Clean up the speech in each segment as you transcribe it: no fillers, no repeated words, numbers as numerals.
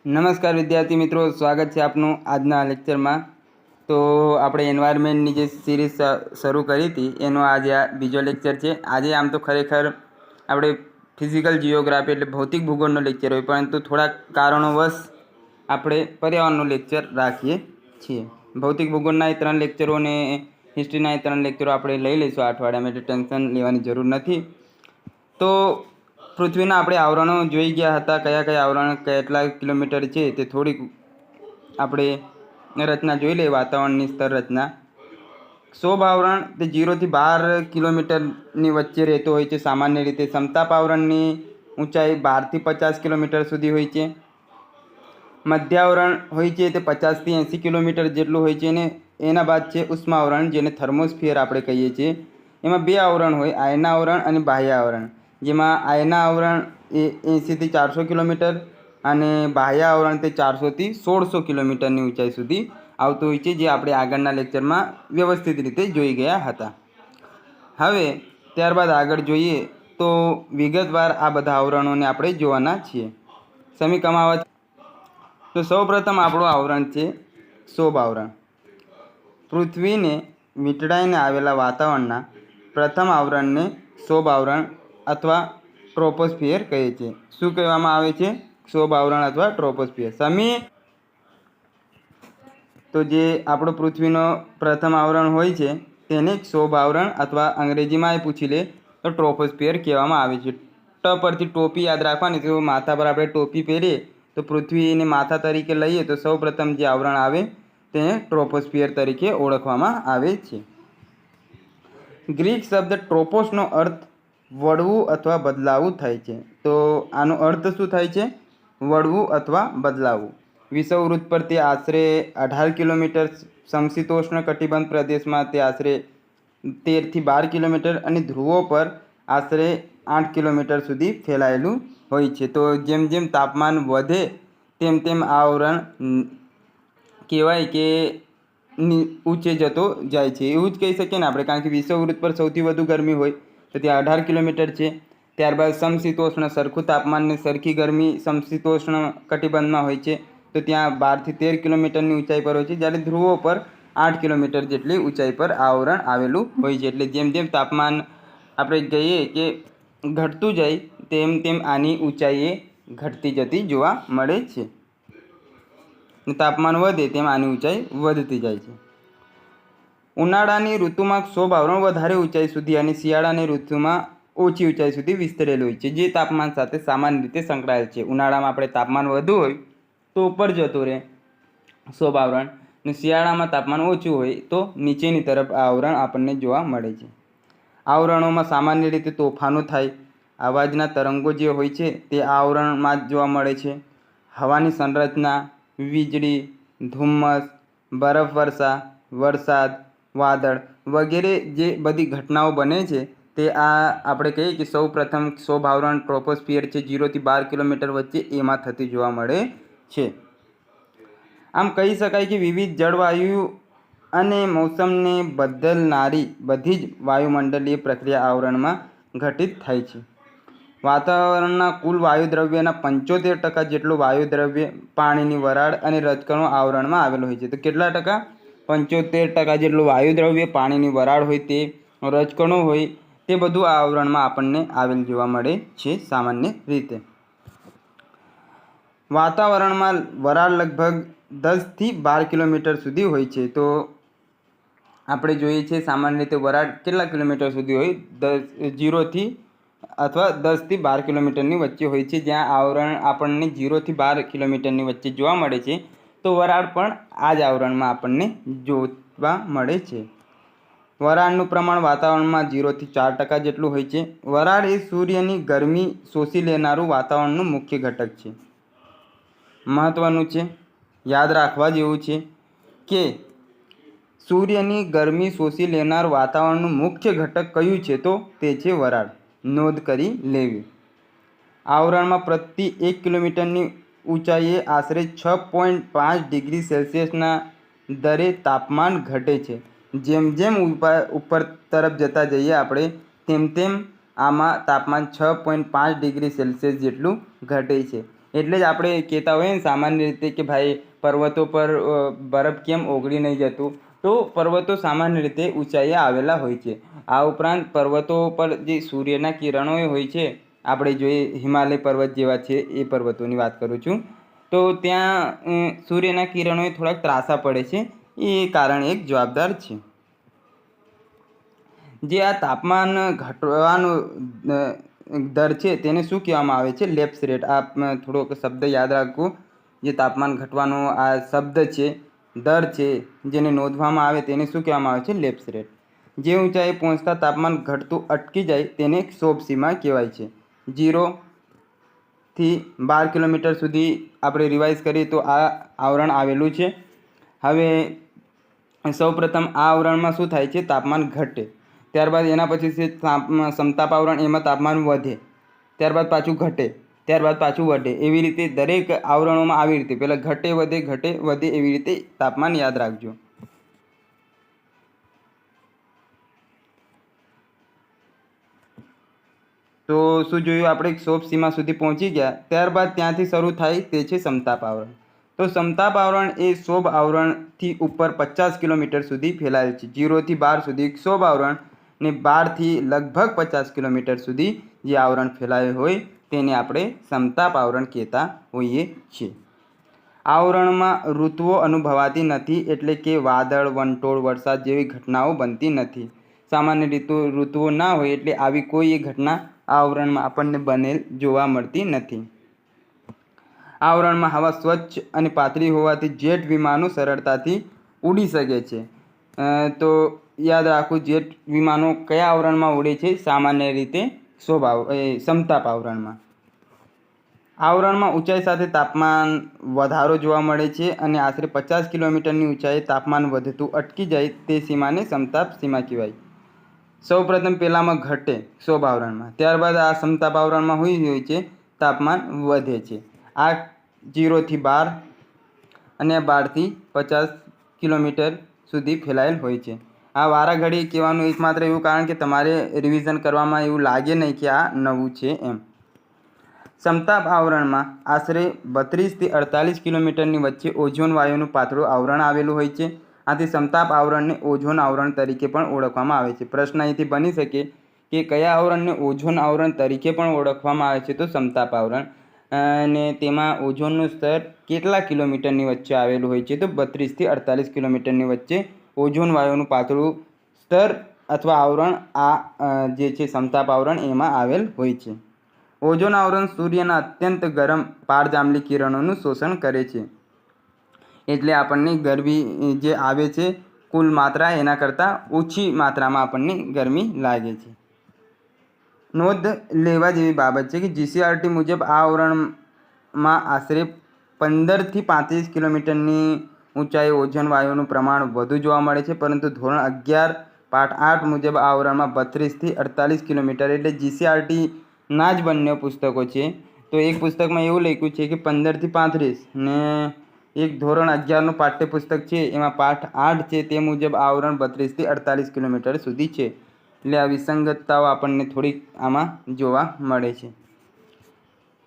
નમસ્કાર વિદ્યાર્થી મિત્રો, સ્વાગત છે આપનું આજના લેક્ચરમાં। તો આપણે એન્વાયરમેન્ટની જે સિરીઝ શરૂ કરી હતી એનો આજે આ બીજો લેક્ચર છે। આજે આમ તો ખરેખર આપણે ફિઝિકલ જિયોગ્રાફી એટલે ભૌતિક ભૂગોળનો લેક્ચર હોય, પરંતુ થોડાક કારણોવશ આપણે પર્યાવરણનો લેક્ચર રાખીએ છીએ। ભૌતિક ભૂગોળના 3 લેક્ચરો અને હિસ્ટ્રીના 3 લેક્ચરો આપણે લઈ લઈશું આ અઠવાડિયામાં, એટલે ટેન્શન લેવાની જરૂર નથી। તો પૃથ્વીના આપણે આવરણો જોઈ ગયા હતા, કયા કયા આવરણ કેટલા કિલોમીટર છે તે થોડીક આપણે રચના જોઈ લઈએ। વાતાવરણની સ્તર રચના શોભ આવરણ તે 0 થી 12 કિલોમીટરની વચ્ચે રહેતો હોય છે સામાન્ય રીતે। સમતાપ આવરણની ઊંચાઈ 12 થી 50 કિલોમીટર સુધી હોય છે। મધ્યાવરણ હોય છે તે 50 થી 80 કિલોમીટર જેટલું હોય છે। અને એના બાદ છે ઉષ્માવરણ, જેને થર્મોસ્ફિયર આપણે કહીએ છીએ। એમાં 2 આવરણ હોય, આયના આવરણ અને બાહ્ય આવરણ, જેમાં આયના આવરણ એ 80 થી 400 કિલોમીટર અને બાહ્ય આવરણ તે 400 થી 1600 કિલોમીટરની ઊંચાઈ સુધી આવતું હોય છે, જે આપણે આગળના લેક્ચરમાં વ્યવસ્થિત રીતે જોઈ ગયા હતા। હવે ત્યારબાદ આગળ જોઈએ તો વિગતવાર આ બધા આવરણોને આપણે જોવાના છીએ। સમીકરણ આવા તો સૌપ્રથમ આપણું આવરણ છે શોભ આવરણ। પૃથ્વીને વીંટળાઈને આવેલા વાતાવરણના પ્રથમ આવરણને શોભ આવરણ અથવા ટ્રોપોસ્ફિયર કહે છે। શું કહેવામાં આવે છે? શોભ આવરણ અથવા ટ્રોપોસ્ફિયર। તો જે આપણો પૃથ્વીનો પ્રથમ આવરણ હોય છે તેને શોભ આવરણ અથવા અંગ્રેજીમાં પૂછી લે તો ટ્રોપોસ્ફિયર કહેવામાં આવે છે। ટ પરથી ટોપી યાદ રાખવાની, તો માથા પર આપણે ટોપી પહેરીએ તો પૃથ્વીને માથા તરીકે લઈએ તો સૌપ્રથમ જે આવરણ આવે તેને ટ્રોપોસ્ફિયર તરીકે ઓળખવામાં આવે છે। ગ્રીક શબ્દ ટ્રોપોસનો અર્થ વળવું અથવા બદલાવું થાય છે। તો આનો અર્થ શું થાય છે? વળવું અથવા બદલાવું। વિષુવવૃત્ત પર તે આશરે 18 કિલોમીટર, સમશીતોષ્ણ કટિબંધ પ્રદેશમાં તે આશરે 13 થી 12 કિલોમીટર અને ધ્રુવો પર આશરે 8 કિલોમીટર સુધી ફેલાયેલું હોય છે। તો જેમ જેમ તાપમાન વધે તેમ તેમ આ આવરણ કહેવાય કે ઊંચે જતો જાય છે, એવું જ કહી શકીએ ને આપણે, કારણ કે વિષુવવૃત્ત પર સૌથી વધુ ગરમી હોય તો ત્યાં 18 કિલોમીટર છે। ત્યારબાદ સમશીતોષ્ણ સરખું તાપમાન ને સરખી ગરમી સમશીતોષ્ણ કટિબંધમાં હોય છે, તો ત્યાં 12 થી 13 કિલોમીટરની ઊંચાઈ પર હોય છે, જ્યારે ધ્રુવો પર 8 કિલોમીટર જેટલી ઊંચાઈ પર આવરણ આવેલું હોય છે। એટલે જેમ જેમ તાપમાન આપણે કહીએ કે ઘટતું જાય તેમ તેમ આની ઊંચાઈ એ ઘટતી જતી જોવા મળે છે। તાપમાન વધે તેમ આની ઊંચાઈ વધતી જાય છે। ઉનાળાની ઋતુમાં શોભ આવરણ વધારે ઊંચાઈ સુધી અને શિયાળાની ઋતુમાં ઓછી ઊંચાઈ સુધી વિસ્તરેલું હોય છે, જે તાપમાન સાથે સામાન્ય રીતે સંકળાયેલ છે। ઉનાળામાં આપણે તાપમાન વધુ હોય તો ઉપર જતું રહે શોભ આવરણ, અને શિયાળામાં તાપમાન ઓછું હોય તો નીચેની તરફ આ આવરણ આપણને જોવા મળે છે। આવરણોમાં સામાન્ય રીતે તોફાનો થાય, અવાજના તરંગો જે હોય છે તે આ આવરણમાં જ જોવા મળે છે। હવાની સંરચના, વીજળી, ધુમ્મસ, બરફવર્ષા, વરસાદ, વાદળ વગેરે જે બધી ઘટનાઓ બને છે તે આ આપણે કહીએ કે સૌ પ્રથમ શોભ આવરણ ટ્રોપોસ્ફિયર છે 0 થી 12 કિલોમીટર વચ્ચે એમાં થતી જોવા મળે છે। આમ કહી શકાય કે વિવિધ જળવાયુ અને મોસમને બદલનારી બધી જ વાયુમંડલીય પ્રક્રિયા આવરણમાં ઘટિત થાય છે। વાતાવરણના કુલ વાયુદ્રવ્યના 75% જેટલું વાયુદ્રવ્ય, પાણીની વરાળ અને રજકણો આવરણમાં આવેલો હોય છે। તો કેટલા ટકા? 75% જેટલું વાયુદ્રવ્ય, પાણીની વરાળ હોય તે, રજકણો હોય તે બધું આ આવરણમાં આપણને આવેલ જોવા મળે છે સામાન્ય રીતે। વાતાવરણમાં વરાળ લગભગ 10 થી 12 કિલોમીટર સુધી હોય છે। તો આપણે જોઈએ છીએ સામાન્ય રીતે વરાળ કેટલા કિલોમીટર સુધી હોય? 0 થી અથવા 10 થી 12 કિલોમીટરની વચ્ચે હોય છે, જ્યાં આવરણ આપણને 0 થી 12 કિલોમીટરની વચ્ચે જોવા મળે છે તો વરાળ પણ આ જ આવરણમાં આપણને જોવા મળે છે। વરાળનું પ્રમાણ વાતાવરણમાં 0 થી 4% જેટલું હોય છે। વરાળ એ સૂર્યની ગરમી શોષી લેનારું વાતાવરણનું મુખ્ય ઘટક છે। મહત્વનું છે, યાદ રાખવા જેવું છે કે સૂર્યની ગરમી શોષી લેનાર વાતાવરણનું મુખ્ય ઘટક કયું છે? તો તે છે વરાળ। નોંધ કરી લેવી। આવરણમાં પ્રતિ 1 કિલોમીટરની ઊંચાઈએ આશરે 6.5 ડિગ્રી સેલ્સિયસના દરે તાપમાન ઘટે છે। જેમ જેમ ઉપર તરફ જતા જઈએ આપણે તેમ તેમ આમાં તાપમાન 6.5 ડિગ્રી સેલ્સિયસ જેટલું ઘટે છે। એટલે જ આપણે કહેતા હોઈએ ને સામાન્ય રીતે કે ભાઈ પર્વતો પર બરફ કેમ ઓગળી નહીં જતું, તો પર્વતો સામાન્ય રીતે ઊંચાઈએ આવેલા હોય છે. આ ઉપરાંત પર્વતો પર જે સૂર્યના કિરણો હોય છે, આપણે જોઈએ હિમાલય પર્વત જેવા છે એ પર્વતોની વાત કરું છું, તો ત્યાં સૂર્યના કિરણો થોડાક ત્રાસા પડે છે, એ કારણ એક જવાબદાર છે. જે આ તાપમાન ઘટવાનો દર છે તેને શું કહેવામાં આવે છે? Lapse rate. આપ થોડોક શબ્દ યાદ રાખવું. જે તાપમાન ઘટવાનો આ શબ્દ છે, દર છે, જેને નોંધવામાં આવે તેને શું કહેવામાં આવે છે? Lapse rate. જે ઊંચાઈએ પહોંચતા તાપમાન ઘટતું અટકી જાય તેને ક્ષોભ સીમા કહેવાય છે. 0 થી 12 કિલોમીટર સુધી આપણે રિવાઇઝ કરીએ તો આ આવરણ આવેલું છે. હવે સૌપ્રથમ આ આવરણમાં શું થાય છે? તાપમાન ઘટે. ત્યારબાદ એના પછી છે સમતાપ આવરણ, એમાં તાપમાન વધે, ત્યારબાદ પાછું ઘટે, ત્યારબાદ પાછું વધે. એવી રીતે દરેક આવરણોમાં આવી રીતે પહેલાં ઘટે વધે એવી રીતે તાપમાન યાદ રાખજો. તો શું જોયું આપણે? ક્ષોભ સીમા સુધી પહોંચી ગયા. ત્યારબાદ ત્યાંથી શરૂ થાય તે છે સમતાપ આવરણ. તો સમતાપ આવરણ એ ક્ષોભ આવરણથી ઉપર 50 કિલોમીટર સુધી ફેલાયેલ છે. 0 થી 12 સુધી ક્ષોભ આવરણ ને 12 થી લગભગ 50 કિલોમીટર સુધી જે આવરણ ફેલાયેલ હોય તેને આપણે સમતાપ આવરણ કહેતા હોઈએ છીએ. આવરણમાં ઋતુઓ અનુભવાતી નથી, એટલે કે વાદળ, વંટોળ, વરસાદ જેવી ઘટનાઓ બનતી નથી. સામાન્ય ઋતુઓ ના હોય એટલે આવી કોઈ ઘટના આવરણમાં આપણને બનેલ જોવા મળતી નથી. આવરણમાં હવા સ્વચ્છ અને પાતળી હોવાથી જેટ વિમાનો સરળતાથી ઉડી શકે છે. તો યાદ રાખવું, જેટ વિમાનો કયા આવરણમાં ઉડે છે? સામાન્ય રીતે સમતાપ આવરણમાં. આવરણમાં ઊંચાઈ સાથે તાપમાન વધારો જોવા મળે છે અને આશરે 50 કિલોમીટરની ઊંચાઈએ તાપમાન વધતું અટકી જાય તે સીમાને સમતાપ સીમા કહેવાય. સૌપ્રથમ પહેલામાં ઘટે ક્ષોભ આવરણમાં, ત્યારબાદ આ સમતાપ આવરણમાં હોય છે તાપમાન વધે છે. આ 0 થી 12 અને 12 થી 50 કિલોમીટર સુધી ફેલાયેલ હોય છે. આ વારાઘડી કહેવાનું એકમાત્ર એવું કારણ કે તમારે રિવિઝન કરવામાં એવું લાગે નહીં કે આ નવું છે એમ. સમતાપ આવરણમાં આશરે 32 થી 48 કિલોમીટરની વચ્ચે ઓઝોન વાયુનું પાતળું આવરણ આવેલું હોય છે. આથી સમતાપ આવરણને ઓઝોન આવરણ તરીકે પણ ઓળખવામાં આવે છે. પ્રશ્ન અહીંથી બની શકે કે કયા આવરણને ઓઝોન આવરણ તરીકે પણ ઓળખવામાં આવે છે? તો સમતાપ આવરણ. અને તેમાં ઓઝોનનું સ્તર કેટલા કિલોમીટરની વચ્ચે આવેલું હોય છે? તો 32 થી 48 કિલોમીટરની વચ્ચે ઓઝોન વાયુનું પાતળું સ્તર અથવા આવરણ આ જે છે સમતાપ આવરણ એમાં આવેલ હોય છે. ઓઝોન આવરણ સૂર્યના અત્યંત ગરમ પારજાંબલી કિરણોનું શોષણ કરે છે, એટલે આપણને ગરમી જે આવે છે કુલ માત્રા એના કરતાં ઓછી માત્રામાં આપણને ગરમી લાગે છે. નોંધ લેવા જેવી બાબત છે કે જીસીઆરટી મુજબ આ આવરણમાં આશરે 15 થી 35 કિલોમીટરની ઊંચાઈએ ઓઝોન વાયુનું પ્રમાણ વધુ જોવા મળે છે, પરંતુ ધોરણ 11 પાઠ 8 મુજબ આ આવરણમાં 32 થી 48 કિલોમીટર, એટલે જીસીઆરટી ના જ બંને પુસ્તકો છે. તો એક પુસ્તકમાં એવું લખ્યું છે કે 15 થી 35 ને એક ધોરણ 11નું પાઠ્યપુસ્તક છે એમાં પાઠ 8 છે તે મુજબ આવરણ 32 થી 48 કિલોમીટર સુધી છે. એટલે આ વિસંગતતાઓ આપણને થોડીક આમાં જોવા મળે છે.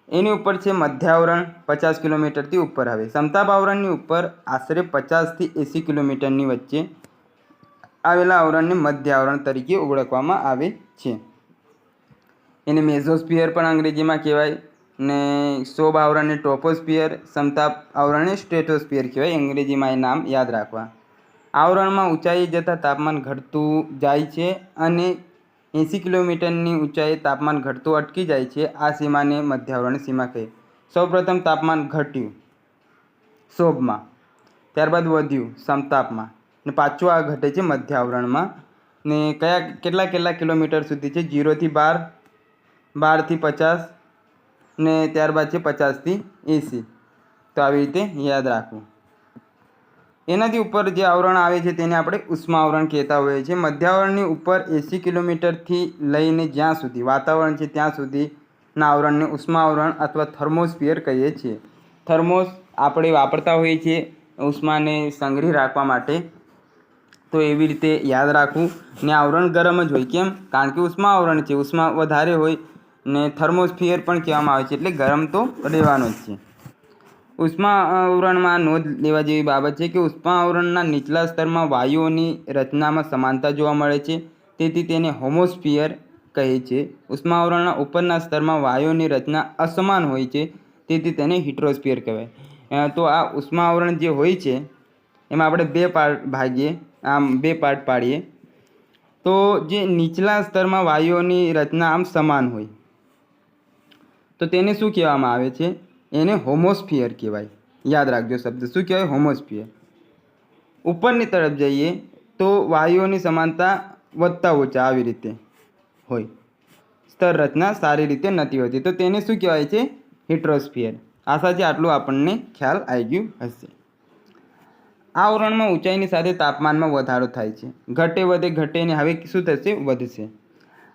એની ઉપર છે મધ્યાવરણ, 50 કિલોમીટરથી ઉપર આવે. સમતાપ આવરણની ઉપર આશરે 50 થી 80 કિલોમીટરની વચ્ચે આવેલા આવરણને મધ્ય આવરણ તરીકે ઓળખવામાં આવે છે. એને મેઝોસ્ફિયર પણ અંગ્રેજીમાં કહેવાય ને ક્ષોભ આવરણને ટ્રોપોસ્ફિયર, સમતાપ આવરણને સ્ટ્રેટોસ્ફિયર કહેવાય. અંગ્રેજીમાં એ નામ યાદ રાખવા. આવરણમાં ઊંચાઈએ જતાં તાપમાન ઘટતું જાય છે અને 80 કિલોમીટરની ઊંચાઈએ તાપમાન ઘટતું અટકી જાય છે. આ સીમાને મધ્ય આવરણ સીમા કહે. સૌપ્રથમ તાપમાન ઘટ્યું ક્ષોભમાં, ત્યારબાદ વધ્યું સમતાપમાં ને પાછું આ ઘટે છે મધ્ય આવરણમાં. ને કેટલા કિલોમીટર સુધી છે? 0 થી 12, 12 થી 50 ને ત્યારબાદ છે 50 થી 80. તો આવી રીતે યાદ રાખવું. એનાથી ઉપર જે આવરણ આવે છે તેને આપણે ઉષ્મા આવરણ કહેતા હોઈએ છીએ. મધ્યાવરણની ઉપર 80 કિલોમીટરથી લઈને જ્યાં સુધી વાતાવરણ છે ત્યાં સુધીના આવરણને ઉષ્મા આવરણ અથવા થર્મોસ્ફિયર કહીએ છીએ. થર્મોસ આપણે વાપરતા હોઈએ છીએ ઉષ્માને સંગ્રહી રાખવા માટે, તો એવી રીતે યાદ રાખવું. ને આવરણ ગરમ જ હોય. કેમ? કારણ કે ઉષ્મા આવરણ છે, ઉષ્મા વધારે હોય ને થર્મોસ્ફિયર પણ કહેવામાં આવે છે, એટલે ગરમ તો રહેવાનો જ છે. ઉષ્મા આવરણમાં નોંધ લેવા જેવી બાબત છે કે ઉષ્મા આવરણના નીચલા સ્તરમાં વાયુઓની રચનામાં સમાનતા જોવા મળે છે, તેથી તેને હોમોસ્ફિયર કહે છે. ઉષ્મા આવરણના ઉપરના સ્તરમાં વાયુઓની રચના અસમાન હોય છે, તેથી તેને હિટ્રોસ્ફિયર કહેવાય. તો આ ઉષ્મા આવરણ જે હોય છે એમાં આપણે બે પાર્ટ પાડીએ. તો જે નીચલા સ્તરમાં વાયુઓની રચના આમ સમાન હોય તો તેને શું કહેવામાં આવે છે? એને હોમોસ્ફિયર કહેવાય. યાદ રાખજો શબ્દ શું કહેવાય? હોમોસ્ફિયર. ઉપરની તરફ જઈએ તો વાયુઓની સમાનતા વધતા ઓછા આવી રીતે હોય, સ્તર રચના સારી રીતે નથી હોતી, તો તેને શું કહેવાય છે? હિટ્રોસ્ફિયર. આશા છે આટલું આપણને ખ્યાલ આવી ગયું હશે. આવરણમાં ઊંચાઈની સાથે તાપમાનમાં વધારો થાય છે. ઘટે વધે અને હવે શું થશે? વધશે.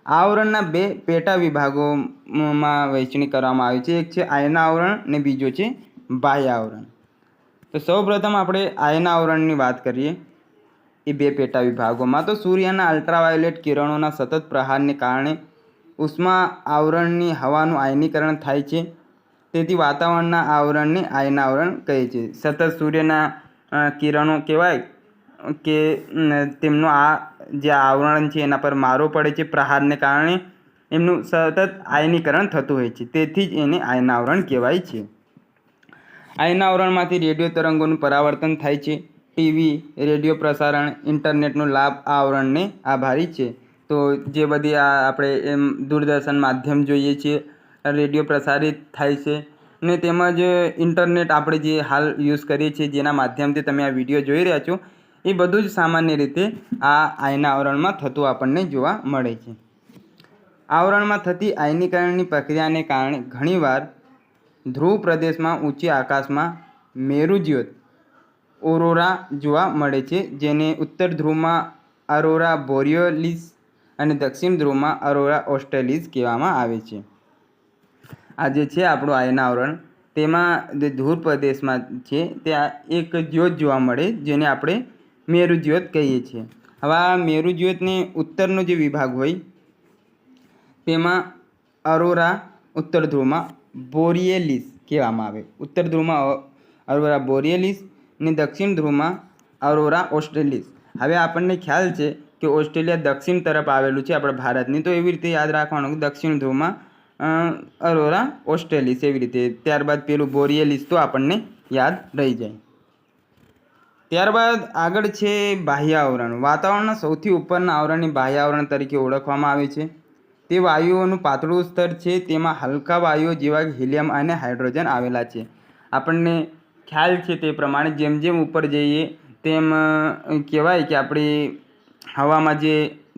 આવરણના બે પેટા વિભાગોમાં વહેંચણી કરવામાં આવી છે. એક છે આયન આવરણ અને બીજો છે બાહ્ય આવરણ. તો સૌપ્રથમ આપણે આયન આવરણની વાત કરીએ. એ બે પેટા વિભાગોમાં તો સૂર્યના અલ્ટ્રાવાયોલેટ કિરણોના સતત પ્રહારને કારણે ઉષ્મા આવરણની હવાનું આયનીકરણ થાય છે, તેથી વાતાવરણના આવરણને આયન આવરણ કહે છે. સતત સૂર્યના કિરણો કહેવાય કે તેમનો આ જે આવરણ છે એના પર મારો પડે છે, પ્રહારને કારણે એમનું સતત આયનીકરણ થતું હોય છે, તેથી જ એને આયન આવરણ કહેવાય છે. આયન આવરણમાંથી રેડિયો તરંગોનું પરાવર્તન થાય છે. ટીવી, રેડિયો પ્રસારણ, ઇન્ટરનેટનો લાભ આ આવરણને આભારી છે. તો જે બધી આપણે દૂરદર્શન માધ્યમ જોઈએ છીએ, રેડિયો પ્રસારિત થાય છે, ને તેમજ ઇન્ટરનેટ આપણે જે હાલ યુઝ કરીએ છીએ, જેના માધ્યમથી તમે આ વિડીયો જોઈ રહ્યા છો, એ બધું જ સામાન્ય રીતે આ આયન આવરણમાં થતું આપણને જોવા મળે છે. આવરણમાં થતી આયનીકરણની પ્રક્રિયાને કારણે ઘણીવાર ધ્રુવ પ્રદેશમાં ઊંચી આકાશમાં મેરુજ્યોત ઓરોરા જોવા મળે છે, જેને ઉત્તર ધ્રુવમાં અરોરા બોરિયોલિસ અને દક્ષિણ ધ્રુવમાં અરોરા ઓસ્ટ્રેલિસ કહેવામાં આવે છે. આ જે છે આપણું આયન આવરણ, તેમાં જે ધ્રુવ પ્રદેશમાં છે ત્યાં એક જ્યોત જોવા મળે, જેને આપણે મેરુજ્યોત કહીએ છીએ. હવે આ મેરુજ્યોતને ઉત્તરનો જે વિભાગ હોય તેમાં અરોરા ઉત્તર ધ્રુવમાં બોરિયેલિસ કહેવામાં આવે. ઉત્તર ધ્રુવમાં અરોરા બોરિયેલિસ અને દક્ષિણ ધ્રુવમાં અરોરા ઓસ્ટ્રેલિસ. હવે આપણને ખ્યાલ છે કે ઓસ્ટ્રેલિયા દક્ષિણ તરફ આવેલું છે આપણા ભારતની, તો એવી રીતે યાદ રાખવાનું કે દક્ષિણ ધ્રુવમાં અરોરા ઓસ્ટ્રેલિસ એવી રીતે. ત્યારબાદ પેલું બોરિયેલિસ તો આપણને યાદ રહી જાય. ત્યારબાદ આગળ છે બાહ્ય આવરણ. વાતાવરણના સૌથી ઉપરના આવરણને બાહ્ય આવરણ તરીકે ઓળખવામાં આવે છે. તે વાયુઓનું પાતળું સ્તર છે, તેમાં હલકા વાયુઓ જેવા કે હિલિયમ અને હાઇડ્રોજન આવેલા છે. આપણને ખ્યાલ છે તે પ્રમાણે જેમ જેમ ઉપર જઈએ તેમ કહેવાય કે આપણી હવામાં જે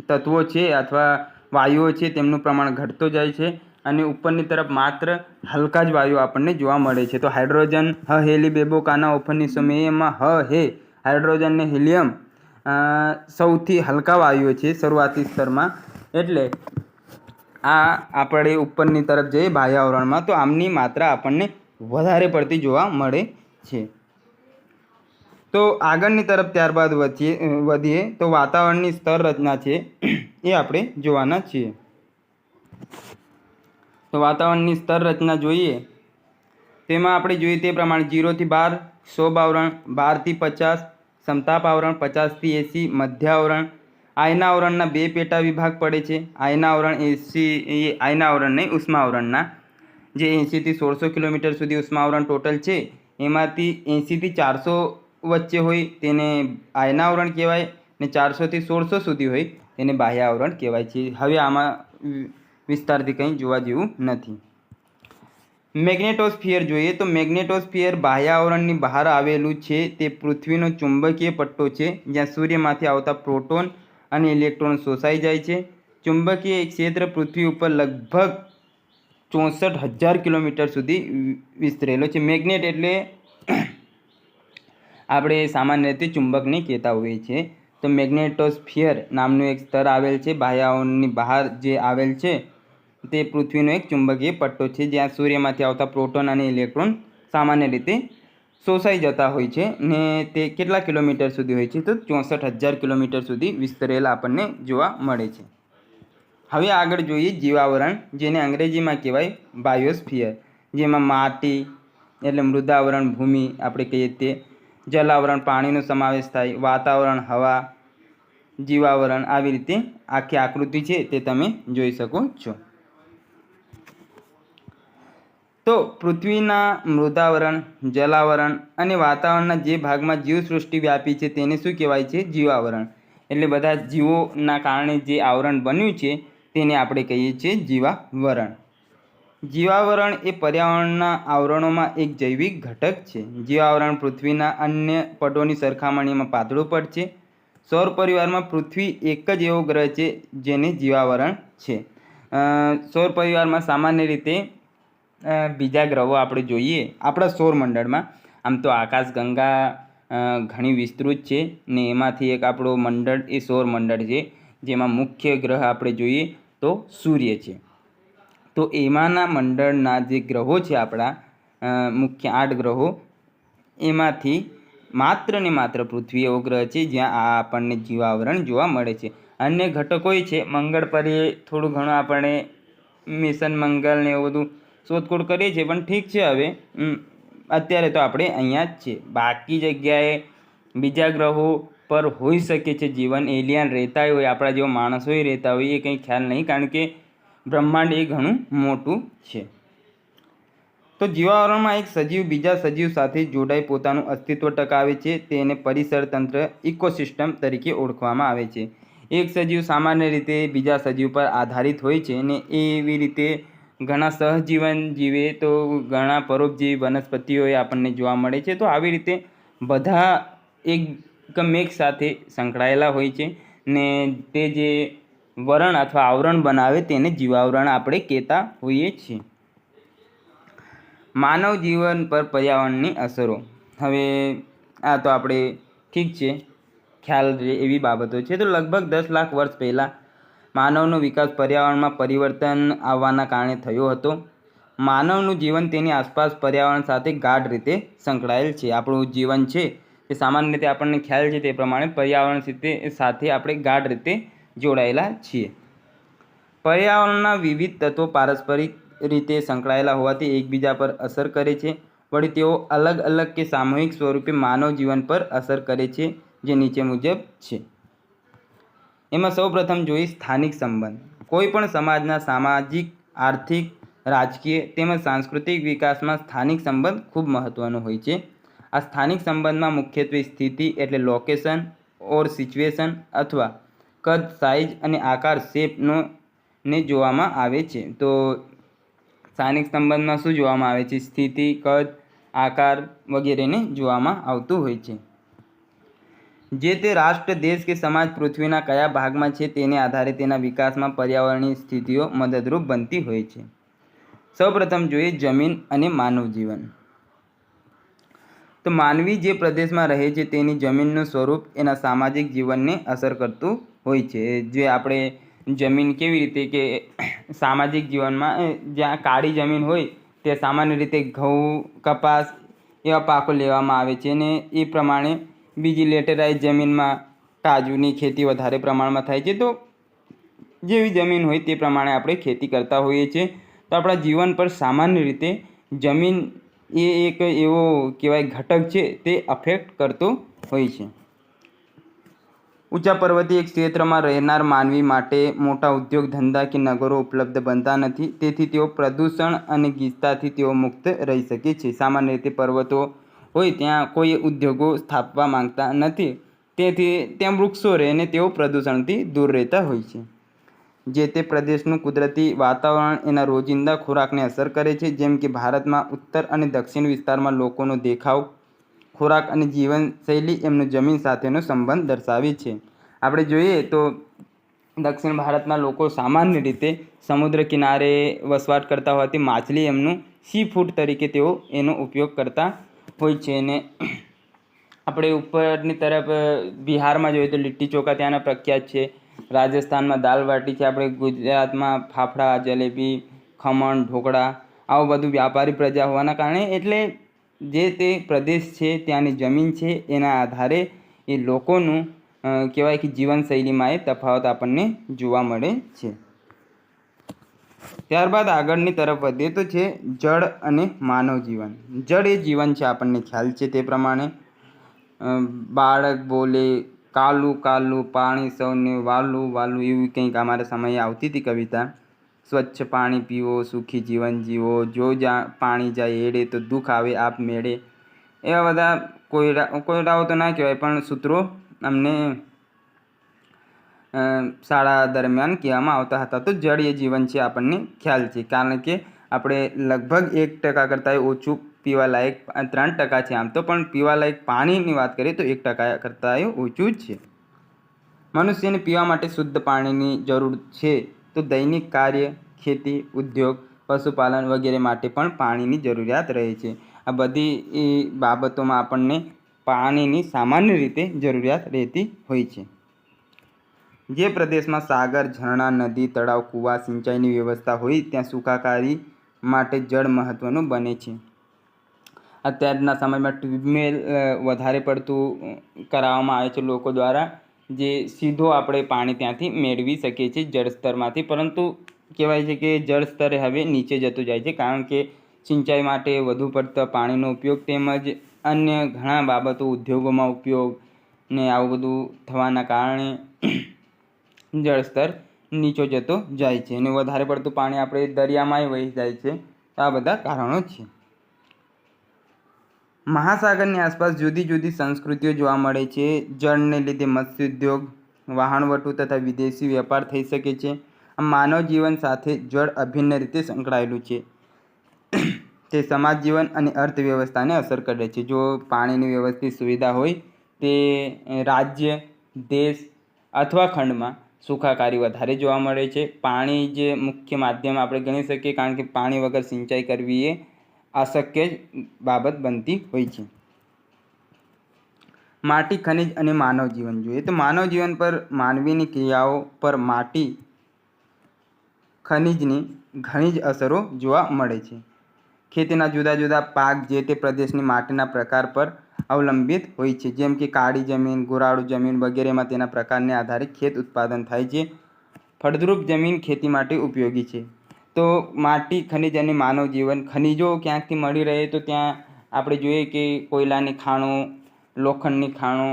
તત્વો છે અથવા વાયુઓ છે તેમનું પ્રમાણ ઘટતો જાય છે અને ઉપરની તરફ માત્ર હલકા જ વાયુઓ આપણને જોવા મળે છે. તો હાઇડ્રોજન હેલી બેબોકાના ઓફરની સમયમાં હાઇડ્રોજન ને હિલિયમ સૌથી હલકા વાયુઓ છે શરૂઆતી સ્તરમાં. એટલે આ આપણે ઉપરની તરફ જઈએ બાહ્ય આવરણમાં તો આમની માત્રા આપણને વધારે પડતી જોવા મળે છે. તો આગળની તરફ ત્યારબાદ વધીએ તો વાતાવરણની સ્તર રચના છે એ આપણે જોવાના છીએ. તો વાતાવરણની સ્તર રચના જોઈએ તેમાં આપણે જોઈએ તે પ્રમાણે 0 થી 12 શોભ આવરણ, 12 થી 50 સમતાપ આવરણ, 50 થી 80 મધ્ય આવરણ. આયન આવરણના બે પેટા વિભાગ પડે છે. આયન આવરણ 80 આયન આવરણ નહીં ઉષ્મા આવરણના જે 80 થી 1600 કિલોમીટર સુધી ઉષ્મા આવરણ ટોટલ છે, એમાંથી 80 થી 400 વચ્ચે હોય તેને આયન આવરણ કહેવાય, ને 400 થી 1600 સુધી હોય તેને બાહ્ય આવરણ કહેવાય છે. હવે આમાં વિસ્તારથી કંઈ જોવા જેવું નથી. મેગ્નેટોસ્ફિયર જોઈએ તો મેગ્નેટોસ્ફિયર બાહ્ય આવરણની બહાર આવેલું છે. તે પૃથ્વીનો ચુંબકીય પટ્ટો છે જ્યાં સૂર્યમાંથી આવતા પ્રોટોન અને ઇલેક્ટ્રોન શોષાઈ જાય છે. ચુંબકીય ક્ષેત્ર પૃથ્વી ઉપર લગભગ 64,000 કિલોમીટર સુધી વિસ્તરેલો છે. મેગ્નેટ એટલે આપણે સામાન્ય રીતે ચુંબકને કહેતા હોઈએ છીએ. તો મેગ્નેટોસ્ફિયર નામનું એક સ્તર આવેલ છે બાહ્ય આવરણની બહાર જે આવેલ છે, તે પૃથ્વીનો એક ચુંબકીય પટ્ટો છે જ્યાં સૂર્યમાંથી આવતા પ્રોટોન અને ઇલેક્ટ્રોન સામાન્ય રીતે શોષાઈ જતા હોય છે, ને તે કેટલા કિલોમીટર સુધી હોય છે? તો 64,000 કિલોમીટર સુધી વિસ્તરેલા આપણને જોવા મળે છે. હવે આગળ જોઈએ જીવાવરણ, જેને અંગ્રેજીમાં કહેવાય બાયોસ્ફિયર, જેમાં માટી એટલે મૃદાવરણ ભૂમિ આપણે કહીએ તે, જલાવરણ પાણીનો સમાવેશ થાય, વાતાવરણ હવા, જીવાવરણ, આવી રીતે આખી આકૃતિ છે તે તમે જોઈ શકો છો. તો પૃથ્વીના મૃદાવરણ, જલાવરણ અને વાતાવરણના જે ભાગમાં જીવસૃષ્ટિ વ્યાપી છે તેને શું કહેવાય છે? જીવાવરણ. એટલે બધા જીવોના કારણે જે આવરણ બન્યું છે તેને આપણે કહીએ છીએ જીવાવરણ. જીવાવરણ એ પર્યાવરણના આવરણોમાં એક જૈવિક ઘટક છે. જીવાવરણ પૃથ્વીના અન્ય પટોની સરખામણીમાં પાતળું પડ છે. સૌર પરિવારમાં પૃથ્વી એક જ એવો ગ્રહ છે જેને જીવાવરણ છે. સૌર પરિવારમાં સામાન્ય રીતે બીજા ગ્રહો આપણે જોઈએ આપણા સૌરમંડળમાં, આમ તો આકાશગંગા ઘણી વિસ્તૃત છે ને એમાંથી એક આપણો મંડળ એ સૌરમંડળ છે, જેમાં મુખ્ય ગ્રહ આપણે જોઈએ તો સૂર્ય છે. તો એમાંના મંડળના જે ગ્રહો છે આપણા મુખ્ય 8 ગ્રહો, એમાંથી માત્ર ને માત્ર પૃથ્વી એવો ગ્રહ છે જ્યાં આ આપણને જીવાવરણ જોવા મળે છે. અન્ય ઘટકોય છે, મંગળ પર એ થોડું ઘણું આપણે મિશન મંગળ ને એવું બધું શોધખોળ કરીએ છીએ, પણ ઠીક છે, હવે અત્યારે તો આપણે અહીંયા જ છે. બાકી જગ્યાએ બીજા ગ્રહો પર હોઈ શકે છે જીવન, એલિયન રહેતા હોય, આપણા જેવા માણસોય રહેતા હોય, એ કંઈ ખ્યાલ નહીં, કારણ કે બ્રહ્માંડ એ ઘણું મોટું છે. તો જીવાવરણમાં એક સજીવ બીજા સજીવ સાથે જોડાઈ પોતાનું અસ્તિત્વ ટકાવે છે. તેને પરિસર તંત્ર ઇકોસિસ્ટમ તરીકે ઓળખવામાં આવે છે. એક સજીવ સામાન્ય રીતે બીજા સજીવ પર આધારિત હોય છે અને એવી રીતે ઘણા સહજીવન જીવે તો ઘણા પરોપજીવી વનસ્પતિઓ આપણને જોવા મળે છે. તો આવી રીતે બધા એકમેક સાથે સંકળાયેલા હોય છે ને તે જે વરણ અથવા આવરણ બનાવે તેને જીવાવરણ આપણે કહેતા હોઈએ છીએ. માનવ જીવન પર પર્યાવરણની અસરો. હવે આ તો આપણે ઠીક છે ખ્યાલ રહે એવી બાબતો છે. તો લગભગ 10 લાખ વર્ષ પહેલાં માનવનો વિકાસ પર્યાવરણમાં પરિવર્તન આવવાના કારણે થયો હતો. માનવનું જીવન તેની આસપાસ પર્યાવરણ સાથે ગાઢ રીતે સંકળાયેલ છે. આપણું જીવન છે તે સામાન્ય રીતે આપણને ખ્યાલ છે તે પ્રમાણે પર્યાવરણ સાથે આપણે ગાઢ રીતે જોડાયેલા છીએ. પર્યાવરણના વિવિધ તત્વો પારસ્પરિક રીતે સંકળાયેલા હોવાથી એકબીજા પર અસર કરે છે. વળી તેઓ અલગ અલગ કે સામૂહિક સ્વરૂપે માનવ જીવન પર અસર કરે છે, જે નીચે મુજબ છે. એમાં સૌપ્રથમ જોઈએ સ્થાનિક સંબંધ. કોઈ પણ સમાજના સામાજિક, આર્થિક, રાજકીય તેમજ સાંસ્કૃતિક વિકાસમાં સ્થાનિક સંબંધ ખૂબ મહત્ત્વનો હોય છે. આ સ્થાનિક સંબંધમાં મુખ્યત્વે સ્થિતિ એટલે લોકેશન ઓર સિચ્યુએશન અથવા કદ, સાઇઝ અને આકાર શેપનો ને જોવામાં આવે છે. તો સ્થાનિક સંબંધમાં શું જોવામાં આવે છે? સ્થિતિ, કદ, આકાર વગેરેને જોવામાં આવતું હોય છે. જે તે રાષ્ટ્ર, દેશ કે સમાજ પૃથ્વીના કયા ભાગમાં છે તેને આધારે તેના વિકાસમાં પર્યાવરણીય સ્થિતિઓ મદદરૂપ બનતી હોય છે. સૌપ્રથમ જોઈએ જમીન અને માનવ જીવન. તો માનવી જે પ્રદેશમાં રહે છે તેની જમીનનું સ્વરૂપ એના સામાજિક જીવનને અસર કરતું હોય છે. જે આપણે જમીન કેવી રીતે કે સામાજિક જીવનમાં જ્યાં કાળી જમીન હોય તે સામાન્ય રીતે ઘઉં, કપાસ એવા પાકો લેવામાં આવે છે અને એ પ્રમાણે બીજી લેટેરાઇઝ જમીનમાં કાજુની ખેતી વધારે પ્રમાણમાં થાય છે. તો જેવી જમીન હોય તે પ્રમાણે આપણે ખેતી કરતા હોઈએ છીએ. તો આપણા જીવન પર સામાન્ય રીતે જમીન એ એક એવો કહેવાય ઘટક છે તે અફેક્ટ કરતો હોય છે. ઊંચા પર્વતીય ક્ષેત્રમાં રહેનાર માનવી માટે મોટા ઉદ્યોગ ધંધા કે નગરો ઉપલબ્ધ બનતા નથી. તેથી તેઓ પ્રદૂષણ અને ગીચતાથી તેઓ મુક્ત રહી શકે છે. સામાન્ય રીતે પર્વતો હોય ત્યાં કોઈ ઉદ્યોગો સ્થાપવા માંગતા નથી, તેથી ત્યાં વૃક્ષો રહે અને તેઓ પ્રદૂષણથી દૂર રહેતા હોય છે. જે તે પ્રદેશનું કુદરતી વાતાવરણ એના રોજિંદા ખોરાકને અસર કરે છે. જેમ કે ભારતમાં ઉત્તર અને દક્ષિણ વિસ્તારમાં લોકોનો દેખાવ, ખોરાક અને જીવનશૈલી એમનું જમીન સાથેનો સંબંધ દર્શાવે છે. આપણે જોઈએ તો દક્ષિણ ભારતના લોકો સામાન્ય રીતે સમુદ્ર કિનારે વસવાટ કરતા હોવાથી માછલી એમનું સી ફૂડ તરીકે તેઓ એનો ઉપયોગ કરતા હોય છે. અને આપણે ઉપરની તરફ બિહારમાં જોઈએ તો લીટ્ટી ચોખા ત્યાંના પ્રખ્યાત છે. રાજસ્થાનમાં દાલ બાટી છે. આપણે ગુજરાતમાં ફાફડા, જલેબી, ખમણ, ઢોકળા આવું બધું વ્યાપારી પ્રજા હોવાના કારણે એટલે જે તે પ્રદેશ છે ત્યાંની જમીન છે એના આધારે એ લોકોનું કહેવાય કે જીવનશૈલીમાં એ તફાવત આપણને જોવા મળે છે. ત્યારબાદ આગળની તરફ વધીએ તો છે જળ અને માનવ જીવન. જળ એ જીવન છે, આપણને ખ્યાલ છે તે પ્રમાણે. બાળક બોલે કાલું કાલું પાણી સૌને વાલું વાલું, એવી કંઈક અમારા સમયે આવતી હતી કવિતા. સ્વચ્છ પાણી પીવો સુખી જીવન જીવો, જો પાણી જાય એડે તો દુઃખ આવે આપ મેળે. એવા બધા કોયડાઓ તો ના કહેવાય પણ સૂત્રો અમને શાળા દરમિયાન કહેવામાં આવતા હતા. તો જળ એ જીવન છે આપણને ખ્યાલ છે, કારણ કે આપણે લગભગ 1% કરતાં ઓછું પીવાલાયક 3% છે આમ તો, પણ પીવાલાયક પાણીની વાત કરીએ તો 1% કરતાં ઓછું જ છે. મનુષ્યને પીવા માટે શુદ્ધ પાણીની જરૂર છે, તો દૈનિક કાર્ય, ખેતી, ઉદ્યોગ, પશુપાલન વગેરે માટે પણ પાણીની જરૂરિયાત રહે છે. આ બધી બાબતોમાં આપણને પાણીની સામાન્ય રીતે જરૂરિયાત રહેતી હોય છે. જે પ્રદેશમાં સાગર, ઝરણા, નદી, તળાવ, કૂવા, સિંચાઈની વ્યવસ્થા હોય ત્યાં સુખાકારી માટે જળ મહત્ત્વનું બને છે. અત્યારના સમયમાં ટ્યુબવેલ વધારે પડતું કરાવવામાં આવે છે લોકો દ્વારા, જે સીધો આપણે પાણી ત્યાંથી મેળવી શકીએ છીએ જળસ્તરમાંથી. પરંતુ કહેવાય છે કે જળસ્તર હવે નીચે જતું જાય છે, કારણ કે સિંચાઈ માટે વધુ પડતા પાણીનો ઉપયોગ તેમજ અન્ય ઘણા બાબતો, ઉદ્યોગોમાં ઉપયોગ ને આવું બધું થવાના કારણે જળસ્તર નીચો જતો જાય છે અને વધારે પડતું પાણી આપણે દરિયામાંય વહી જાય છે. તો આ બધા કારણો છે. મહાસાગરની આસપાસ જુદી જુદી સંસ્કૃતિઓ જોવા મળે છે. જળને લીધે મત્સ્યોદ્યોગ, વહાણવટો તથા વિદેશી વેપાર થઈ શકે છે. માનવ જીવન સાથે જળ અભિન્ન રીતે સંકળાયેલું છે. તે સમાજ જીવન અને અર્થવ્યવસ્થાને અસર કરે છે. જો પાણીની વ્યવસ્થિત સુવિધા હોય તે રાજ્ય, દેશ અથવા ખંડમાં સુખાકારી વધારે જોવા મળે છે. પાણી જે મુખ્ય માધ્યમ આપણે ગણી શકીએ, કારણ કે પાણી વગર સિંચાઈ કરવી એ અશક્ય બાબત બનતી હોય છે. માટી, ખનિજ અને માનવ જીવન જોઈએ તો માનવ જીવન પર માનવીની ક્રિયાઓ પર માટી, ખનિજની ઘણી જ અસરો જોવા મળે છે. ખેતીના જુદા જુદા પાક જે તે પ્રદેશની માટીના પ્રકાર પર અવલંબિત હોય છે. જેમ કે કાળી જમીન, ગોરાળુ જમીન વગેરેમાં તેના પ્રકારને આધારે ખેત ઉત્પાદન થાય છે. ફળદ્રુપ જમીન ખેતી માટે ઉપયોગી છે. તો માટી, ખનિજ અને માનવ જીવન. ખનિજો ક્યાંકથી મળી રહે તો ત્યાં આપણે જોઈએ કે કોયલાની ખાણો, લોખંડની ખાણો,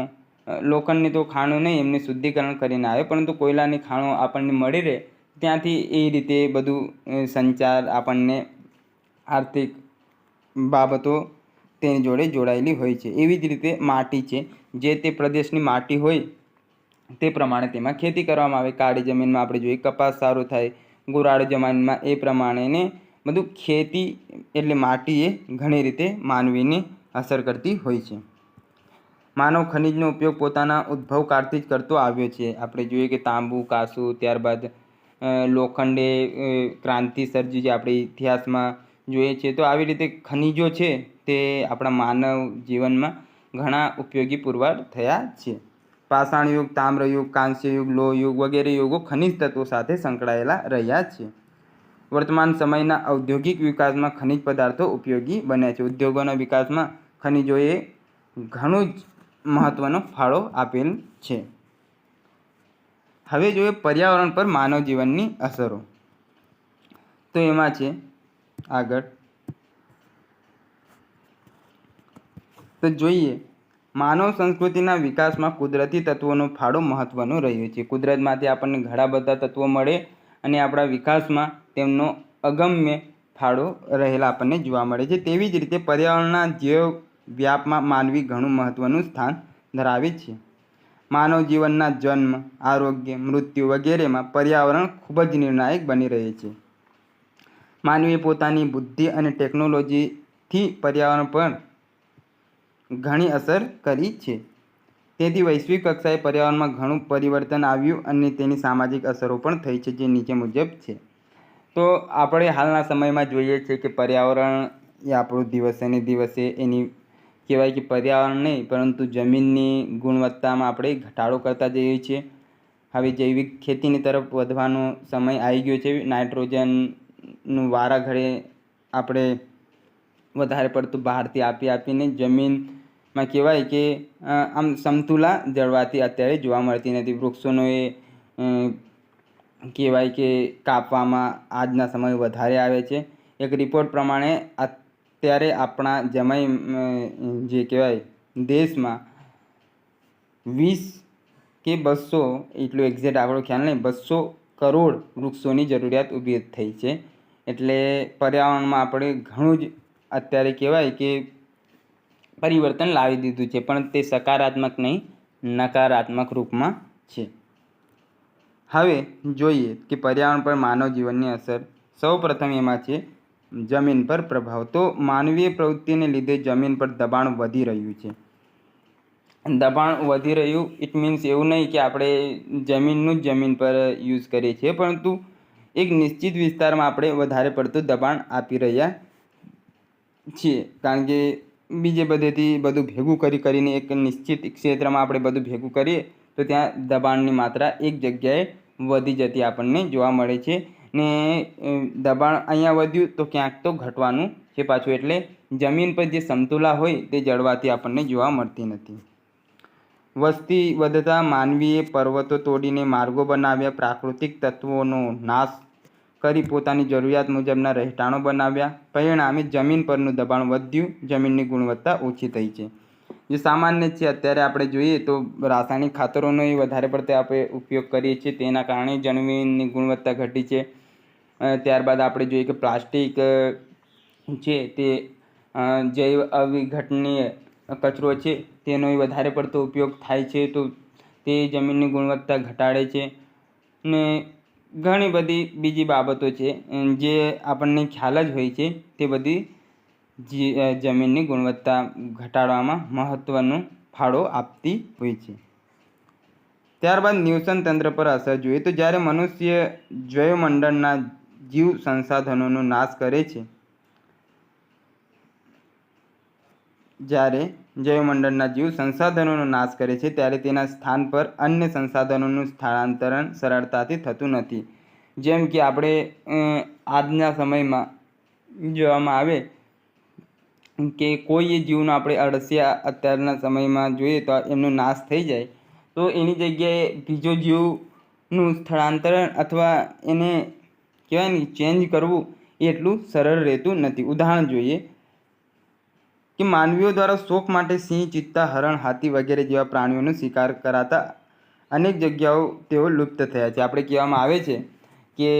લોખંડની તો ખાણો નહીં, એમને શુદ્ધિકરણ કરીને આવે, પરંતુ કોયલાની ખાણો આપણને મળી રહે ત્યાંથી એ રીતે બધું સંચાર, આપણને આર્થિક બાબતો તેની જોડે જોડાયેલી હોય છે. એવી જ રીતે માટી છે, જે તે પ્રદેશની માટી હોય તે પ્રમાણે તેમાં ખેતી કરવામાં આવે. કાળી જમીનમાં આપણે જોઈએ કપાસ સારો થાય, ગોરાળુ જમીનમાં એ પ્રમાણેને બધું ખેતી એટલે માટી એ ઘણી રીતે માનવીને અસર કરતી હોય છે. માનવ ખનિજનો ઉપયોગ પોતાના ઉદ્ભવકાળથી જ કરતો આવ્યો છે. આપણે જોઈએ કે તાંબુ, કાંસુ, ત્યારબાદ લોખંડે ક્રાંતિ સર્જી જે આપણે ઇતિહાસમાં જોઈએ છીએ. તો આવી રીતે ખનિજો છે તે આપણા માનવ જીવનમાં ઘણા ઉપયોગી પુરવાર થયા છે. પાષાણ યુગ, તામ્ર યુગ, કાંસ્ય યુગ, લોહ યુગ વગેરે યુગો ખનિજ તત્વો સાથે સંકળાયેલા રહ્યા છે. વર્તમાન સમયના ઔદ્યોગિક વિકાસમાં ખનિજ પદાર્થો ઉપયોગી બન્યા છે. ઉદ્યોગોના વિકાસમાં ખનિજોએ ઘણું જ મહત્ત્વનો ફાળો આપેલ છે. હવે જોઈએ પર્યાવરણ પર માનવ જીવનની અસરો. તો એમાં છે આગળ તો જોઈએ માનવ સંસ્કૃતિના વિકાસમાં કુદરતી તત્વોનો ફાળો મહત્ત્વનો રહ્યો છે. કુદરતમાંથી આપણને ઘણા બધા તત્વો મળે અને આપણા વિકાસમાં તેમનો અગમ્ય ફાળો રહેલા આપણને જોવા મળે છે. તેવી જ રીતે પર્યાવરણના જીવ વ્યાપમાં માનવી ઘણું મહત્ત્વનું સ્થાન ધરાવે છે. માનવ જીવનના જન્મ, આરોગ્ય, મૃત્યુ વગેરેમાં પર્યાવરણ ખૂબ જ નિર્ણાયક બની રહે છે. માનવીએ પોતાની બુદ્ધિ અને ટેકનોલોજીથી પર્યાવરણ પર ઘણી અસર કરી છે. તેથી વૈશ્વિક કક્ષાએ પર્યાવરણમાં ઘણું પરિવર્તન આવ્યું અને તેની સામાજિક અસરો પણ થઈ છે, જે નીચે મુજબ છે. તો આપણે હાલના સમયમાં જોઈએ છીએ કે પર્યાવરણ એ આપણું દિવસે ને દિવસે એની કહેવાય કે પર્યાવરણ નહીં પરંતુ જમીનની ગુણવત્તામાં આપણે ઘટાડો કરતા જઈએ છીએ. હવે જૈવિક ખેતીની તરફ વધવાનો સમય આવી ગયો છે. નાઇટ્રોજનનું વારાઘડે આપણે વધારે પડતું બહારથી આપીને જમીનમાં કહેવાય કે આમ સમતુલા જળવાતી અત્યારે જોવા મળતી નથી. વૃક્ષોનો એ કહેવાય કે કાપવામાં આજના સમય વધારે આવે છે. એક રિપોર્ટ પ્રમાણે અત્યારે આપણા જે કહેવાય દેશમાં 20 કે 200, એટલું એક્ઝેક્ટ આંકડો ખ્યાલ નહીં, 200 કરોડ વૃક્ષોની જરૂરિયાત ઊભી થઈ છે. એટલે પર્યાવરણમાં આપણે ઘણું જ અત્યારે કહેવાય કે પરિવર્તન લાવી દીધું છે, પણ તે સકારાત્મક નહીં, નકારાત્મક રૂપમાં છે. હવે જોઈએ કે પર્યાવરણ પર માનવ જીવનની અસર. સૌ પ્રથમ એમાં છે જમીન પર પ્રભાવ. તો માનવીય પ્રવૃત્તિને લીધે જમીન પર દબાણ વધી રહ્યું છે. દબાણ વધી રહ્યું ઇટ મીન્સ એવું નહીં કે આપણે જમીનનું જ જમીન પર યુઝ કરીએ છીએ, પરંતુ એક નિશ્ચિત વિસ્તારમાં આપણે વધારે પડતું દબાણ આપી રહ્યા છીએ. કારણ કે બીજે બધેથી બધું ભેગું કરીને એક નિશ્ચિત ક્ષેત્રમાં આપણે બધું ભેગું કરીએ તો ત્યાં દબાણની માત્રા એક જગ્યાએ વધી જતી આપણને જોવા મળે છે. ને દબાણ અહીંયા વધ્યું તો ક્યાંક તો ઘટવાનું છે પાછું. એટલે જમીન પર જે સમતુલા હોય તે જળવાથી આપણને જોવા મળતી નથી. વસ્તી વધતા માનવીએ પર્વતો તોડીને માર્ગો બનાવ્યા, પ્રાકૃતિક તત્વોનો નાશ કરી પોતાની જરૂરિયાત મુજબના રહેઠાણો બનાવ્યા. પરિણામે જમીન પરનું દબાણ વધ્યું, જમીનની ગુણવત્તા ઓછી થઈ છે. જે સામાન્ય છે, અત્યારે આપણે જોઈએ તો રાસાયણિક ખાતરોનો વધારે પડતો આપણે ઉપયોગ કરીએ છીએ, તેના કારણે જમીનની ગુણવત્તા ઘટી છે. ત્યારબાદ આપણે જોઈએ કે પ્લાસ્ટિક છે તે જૈવ અવિઘટનીય કચરો છે તેનો વધારે પડતો ઉપયોગ થાય છે, તો તે જમીનની ગુણવત્તા ઘટાડે છે. ને ઘણી બધી બીજી બાબતો છે જે આપણને ખ્યાલ જ હોય છે, તે બધી જમીનની ગુણવત્તા ઘટાડવામાં મહત્ત્વનો ફાળો આપતી હોય છે. ત્યારબાદ નિવસન તંત્ર પર અસર જોઈએ તો જ્યારે મનુષ્ય જૈવમંડળના જીવ સંસાધનોનો નાશ કરે છે, ત્યારે તેના સ્થાન પર અન્ય સંસાધનોનું સ્થળાંતરણ સરળતાથી થતું નથી. જેમ કે આપણે આજના સમયમાં જોવામાં આવે કે કોઈ જીવનો આપણે અળસિયા અત્યારના સમયમાં જોઈએ તો એમનો નાશ થઈ જાય તો એની જગ્યાએ બીજો જીવનું સ્થળાંતરણ અથવા એને કહેવાય ને ચેન્જ કરવું એ એટલું સરળ રહેતું નથી. ઉદાહરણ જોઈએ કે માનવીઓ દ્વારા શોખ માટે સિંહ, ચિત્તા, હરણ, હાથી વગેરે જેવા પ્રાણીઓનો શિકાર કરાતા અનેક જગ્યાઓ તેઓ લુપ્ત થયા છે. આપણે કહેવામાં આવે છે કે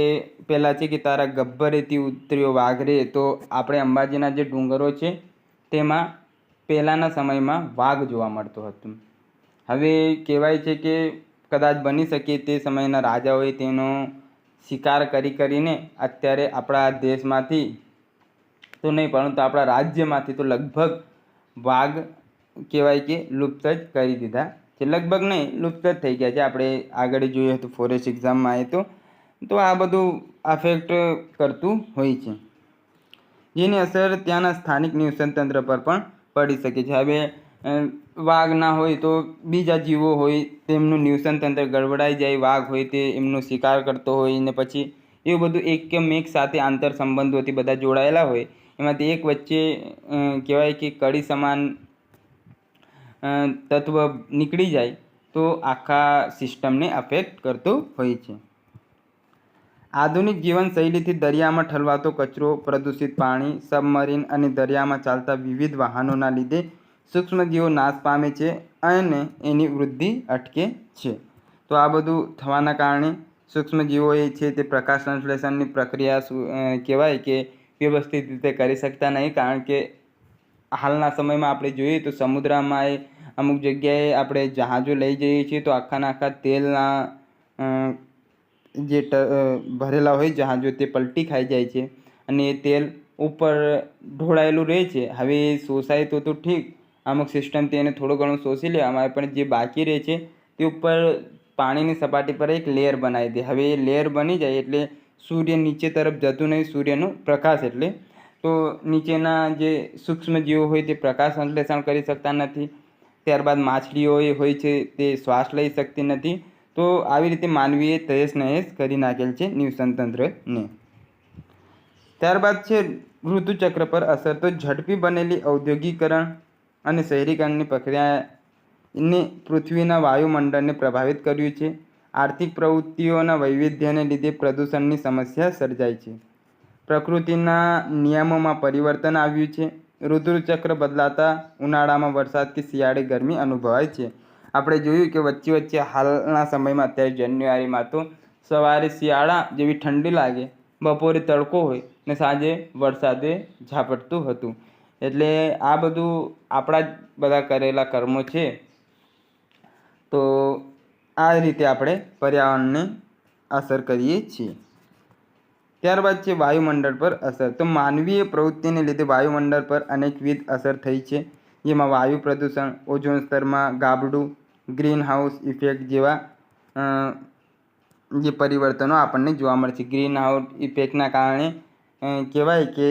પહેલાં છે કે તારા ગબ્બરેથી ઉતર્યો વાઘ રે, તો આપણે અંબાજીના જે ડુંગરો છે તેમાં પહેલાંના સમયમાં વાઘ જોવા મળતો હતો. હવે કહેવાય છે કે કદાચ બની શકે તે સમયના રાજાઓએ તેનો શિકાર કરીને અત્યારે આપણા દેશમાંથી તો નહીં, પરંતુ આપણા રાજ્યમાંથી તો લગભગ વાઘ કહેવાય કે લુપ્ત જ કરી દીધા છે. લગભગ નહીં, લુપ્ત જ થઈ ગયા છે. આપણે આગળ જોઈએ તો ફોરેસ્ટ એક્ઝામમાં આવે તો આ બધું અફેક્ટ કરતું હોય છે, જેની અસર ત્યાંના સ્થાનિક નિવસન તંત્ર પર પણ પડી શકે છે. હવે વાઘ ના હોય તો બીજા જીવો હોય તેમનું નિવસન તંત્ર ગડબડાઈ જાય. વાઘ હોય તે એમનો શિકાર કરતો હોય ને પછી એવું બધું એક સાથે આંતર સંબંધોથી બધા જોડાયેલા હોય, એમાંથી એક વચ્ચે કહેવાય કે કડી સમાન તત્વ નીકળી જાય તો આખા સિસ્ટમને અફેક્ટ કરતો હોય છે. આધુનિક જીવનશૈલીથી દરિયામાં ઠલવાતો કચરો, પ્રદૂષિત પાણી, સબમરીન અને દરિયામાં ચાલતા વિવિધ વાહનોના લીધે સૂક્ષ્મજીવો નાશ પામે છે અને એની વૃદ્ધિ અટકે છે. તો આ બધું થવાના કારણે સૂક્ષ્મજીવો છે તે પ્રકાશ સંશ્લેષણની પ્રક્રિયા કહેવાય કે વ્યવસ્થિત રીતે કરી શકતા નહીં. કારણ કે હાલના સમયમાં આપણે જોઈએ તો સમુદ્રમાં અમુક જગ્યાએ આપણે જહાજો લઈ જઈએ છીએ તો આખા તેલના જે ભરેલા હોય જહાજો તે પલટી ખાઈ જાય છે અને એ તેલ ઉપર ઢોળાયેલું રહે છે. હવે એ શોષાય તો ઠીક, અમુક સિસ્ટમથી એને થોડું ઘણું શોષી લેવામાં આવે, પણ જે બાકી રહે છે તે ઉપર પાણીની સપાટી પર એક લેયર બનાવી દે. હવે એ લેયર બની જાય એટલે સૂર્ય નીચે તરફ જતું નહીં, સૂર્યનું પ્રકાશ એટલે તો નીચેના જે સૂક્ષ્મજીવો હોય તે પ્રકાશ સંશ્લેષણ કરી શકતા નથી. ત્યારબાદ માછલીઓ હોય છે તે શ્વાસ લઈ શકતી નથી. તો આવી રીતે માનવીએ તહેસ નહેસ કરી નાખેલ છે નિવસન તંત્રને. ત્યારબાદ છે ઋતુચક્ર પર અસર. તો ઝડપી બનેલી ઔદ્યોગિકરણ અને શહેરીકરણની પ્રક્રિયાને પૃથ્વીના વાયુમંડળને પ્રભાવિત કર્યું છે. આર્થિક પ્રવૃત્તિઓના વૈવિધ્યને લીધે પ્રદૂષણની સમસ્યા સર્જાય છે. પ્રકૃતિના નિયમોમાં પરિવર્તન આવ્યું છે. ઋતુચક્ર બદલાતા ઉનાળામાં વરસાદ કે શિયાળે ગરમી અનુભવાય છે. આપણે જોયું કે વચ્ચે હાલના સમયમાં અત્યારે જાન્યુઆરીમાં તો સવારે શિયાળા જેવી ઠંડી લાગે, બપોરે તડકો હોય ને સાંજે વરસાદે ઝાપટતું હતું. એટલે આ બધું આપણા જ બધા કરેલા કર્મો છે. તો આ રીતે આપણે પર્યાવરણને અસર કરીએ છીએ. ત્યારબાદ છે વાયુમંડળ પર અસર. તો માનવીય પ્રવૃત્તિને લીધે વાયુમંડળ પર અનેકવિધ અસર થઈ છે. જેમાં વાયુ પ્રદૂષણ, ઓઝોન સ્તરમાં ગાબડું, ગ્રીન હાઉસ ઇફેક્ટ જેવા જે પરિવર્તનો આપણને જોવા મળે છે. ગ્રીન હાઉસ ઇફેક્ટના કારણે કહેવાય કે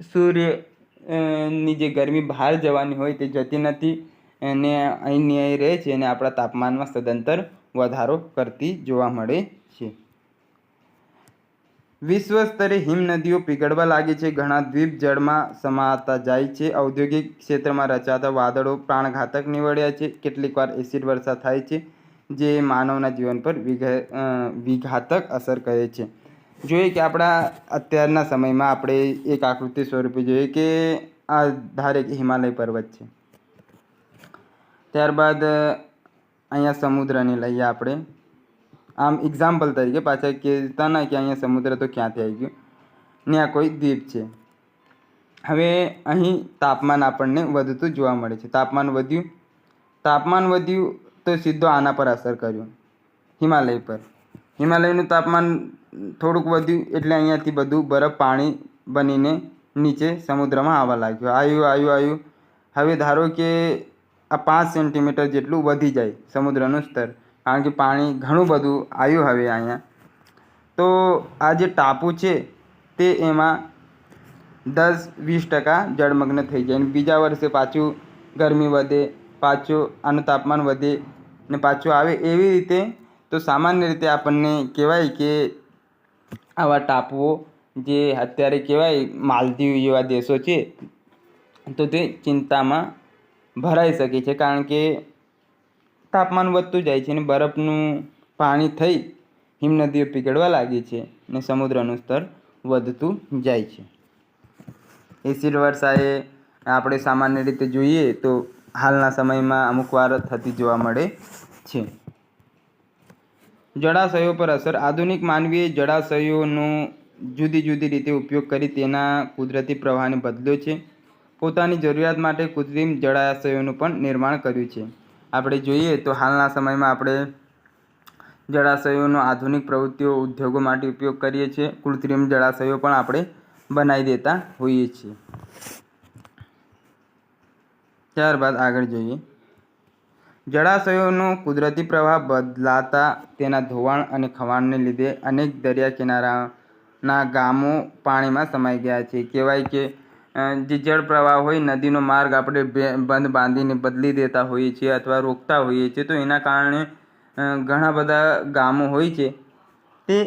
સૂર્યની જે ગરમી બહાર જવાની હોય તે જતી નથી અને અહીં રહે છે અને આપણા તાપમાનમાં સદંતર વધારો કરતી જોવા મળે છે. વિશ્વ સ્તરે હિમનદીઓ પીગળવા લાગી છે. ઘણા દ્વીપ જળમાં સમાતા જાય છે. ઔદ્યોગિક ક્ષેત્રમાં રચાતા વાદળો પ્રાણઘાતક નીવડ્યા છે. કેટલીકવાર એસિડ વર્ષા થાય છે જે માનવના જીવન પર વિઘાતક અસર કરે છે. જોઈએ કે આપણા અત્યારના સમયમાં આપણે એક આકૃતિ સ્વરૂપે જોઈએ કે આ ધારે હિમાલય પર્વત છે. ત્યારબાદ અહીંયા સમુદ્રને લઈએ આપણે. આમ એક્ઝામ્પલ તરીકે પાછા કહેતા ના કે અહીંયા સમુદ્ર તો ક્યાંથી આવી ગયું ને આ કોઈ દ્વીપ છે. હવે અહીં તાપમાન આપણને વધતું જોવા મળે છે. તાપમાન વધ્યું તો સીધો આના પર અસર કર્યું, હિમાલય પર. હિમાલયનું તાપમાન થોડુંક વધ્યું એટલે અહીંયાથી બધું બરફ પાણી બનીને નીચે સમુદ્રમાં આવવા લાગ્યું. આવ્યું. હવે ધારો કે આ 5 સેન્ટીમીટર જેટલું વધી જાય સમુદ્રનું સ્તર, કારણ કે પાણી ઘણું બધું આવ્યું હવે અહીંયા. તો આ જે ટાપુ છે તે એમાં 10-20% જળમગ્ન થઈ જાય. બીજા વર્ષે પાછું ગરમી વધે, પાછું આનું તાપમાન વધે ને પાછું આવે. એવી રીતે તો સામાન્ય રીતે આપણને કહેવાય કે આવા ટાપુઓ જે અત્યારે કહેવાય માલદીવ જેવા દેશો છે તો તે ચિંતામાં ભરાઈ શકે છે, કારણ કે તાપમાન વધતું જાય છે અને બરફનું પાણી થઈ હિમનદીઓ પીગળવા લાગે છે અને સમુદ્રનું સ્તર વધતું જાય છે. એસિડ વર્ષાએ આપણે સામાન્ય રીતે જોઈએ તો હાલના સમયમાં અમુક વાર થતી જોવા મળે છે. જળાશયો પર અસર. આધુનિક માનવીએ જળાશયોનો જુદી જુદી રીતે ઉપયોગ કરી તેના કુદરતી પ્રવાહને બદલ્યો છે. પોતાની જરૂરિયાત માટે કૃત્રિમ જળાશયોનું પણ નિર્માણ કર્યું છે. આપણે જોઈએ તો હાલના સમયમાં આપણે જળાશયોનો આધુનિક પ્રવૃત્તિઓ ઉદ્યોગો માટે ઉપયોગ કરીએ છીએ. કૃત્રિમ જળાશયો પણ આપણે બનાવી દેતા હોઈએ છીએ. ત્યારબાદ આગળ જોઈએ. જળાશયોનો કુદરતી પ્રવાહ બદલાતા તેના ધોવાણ અને ખવાણને લીધે અનેક દરિયા કિનારાના ગામો પાણીમાં સમાઈ ગયા છે. કહેવાય કે જે જળ પ્રવાહ હોય, નદીનો માર્ગ આપણે બંધ બાંધીને બદલી દેતા હોઈએ છીએ અથવા રોકતા હોઈએ છીએ. તો એના કારણે ઘણા બધા ગામો હોય છે તે